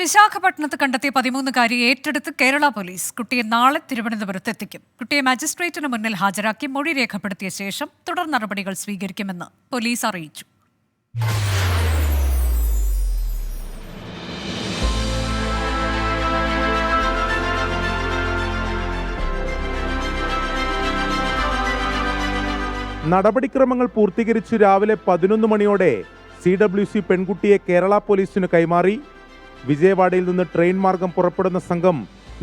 വിശാഖപട്ടണത്ത് കണ്ടെത്തിയ 13-കാരിയെ ഏറ്റെടുത്ത് കേരള പോലീസ്. കുട്ടിയെ നാളെ തിരുവനന്തപുരത്ത് എത്തിക്കും. കുട്ടിയെ മജിസ്ട്രേറ്റിന് മുന്നിൽ ഹാജരാക്കി മൊഴി രേഖപ്പെടുത്തിയ ശേഷം തുടർ നടപടികൾ സ്വീകരിക്കുമെന്ന് പോലീസ് അറിയിച്ചു. നടപടിക്രമങ്ങൾ പൂർത്തീകരിച്ച് രാവിലെ 11 മണിയോടെ CWC പെൺകുട്ടിയെ കേരള പോലീസിന് കൈമാറി. വിജയവാഡയിൽ നിന്ന് ട്രെയിൻ മാർഗം പുറപ്പെടുന്ന സംഘം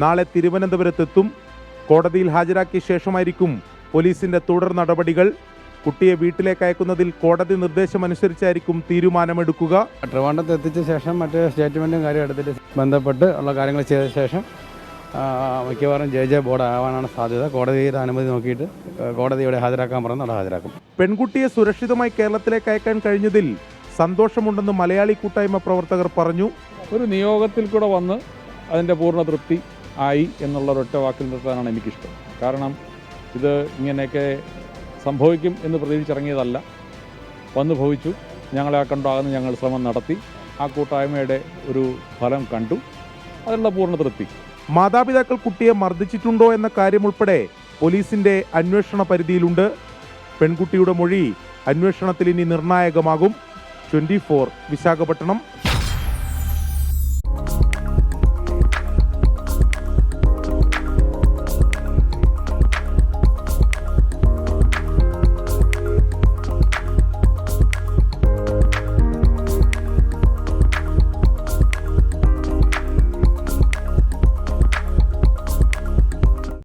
നാളെ തിരുവനന്തപുരത്തെത്തും. കോടതിയിൽ ഹാജരാക്കിയ ശേഷമായിരിക്കും പോലീസിന്റെ തുടർ നടപടികൾ. കുട്ടിയെ വീട്ടിലേക്ക് അയക്കുന്നതിൽ കോടതി നിർദ്ദേശമനുസരിച്ചായിരിക്കും തീരുമാനമെടുക്കുക. ട്രിവാൻഡ്രത്ത് എത്തിച്ച ശേഷം മറ്റ് സ്റ്റേറ്റ്മെൻറ്റും കാര്യം എടുത്തിട്ട് ബന്ധപ്പെട്ട് ഉള്ള കാര്യങ്ങൾ ചെയ്ത ശേഷം മിക്കവാറും JJ ബോർഡ് ആവാനാണ് സാധ്യത. കോടതിയുടെ അനുമതി നോക്കിയിട്ട് കോടതിയോടെ ഹാജരാക്കാൻ പറഞ്ഞ് അവിടെ ഹാജരാക്കും. പെൺകുട്ടിയെ സുരക്ഷിതമായി കേരളത്തിലേക്ക് അയക്കാൻ കഴിഞ്ഞതിൽ സന്തോഷമുണ്ടെന്ന് മലയാളി കൂട്ടായ്മ പ്രവർത്തകർ പറഞ്ഞു. ഒരു നിയോഗത്തിൽ കൂടെ വന്ന് അതിൻ്റെ പൂർണ്ണ തൃപ്തി ആയി എന്നുള്ള ഒരൊറ്റ വാക്കിൽ നിർത്താനാണ് എനിക്കിഷ്ടം. കാരണം ഇത് ഇങ്ങനെയൊക്കെ സംഭവിക്കും എന്ന് പ്രതീക്ഷിച്ചിറങ്ങിയതല്ല. വന്നു ഭവിച്ചു. ഞങ്ങളെ ആ കണ്ടാകുന്ന ഞങ്ങൾ ശ്രമം നടത്തി. ആ കൂട്ടായ്മയുടെ ഒരു ഫലം കണ്ടു. അതിനുള്ള പൂർണ്ണ തൃപ്തി. മാതാപിതാക്കൾ കുട്ടിയെ മർദ്ദിച്ചിട്ടുണ്ടോ എന്ന കാര്യമുൾപ്പെടെ പോലീസിന്റെ അന്വേഷണ പരിധിയിലുണ്ട്. പെൺകുട്ടിയുടെ മൊഴി അന്വേഷണത്തിൽ ഇനി നിർണായകമാകും. 24 വിശാഖപട്ടണം.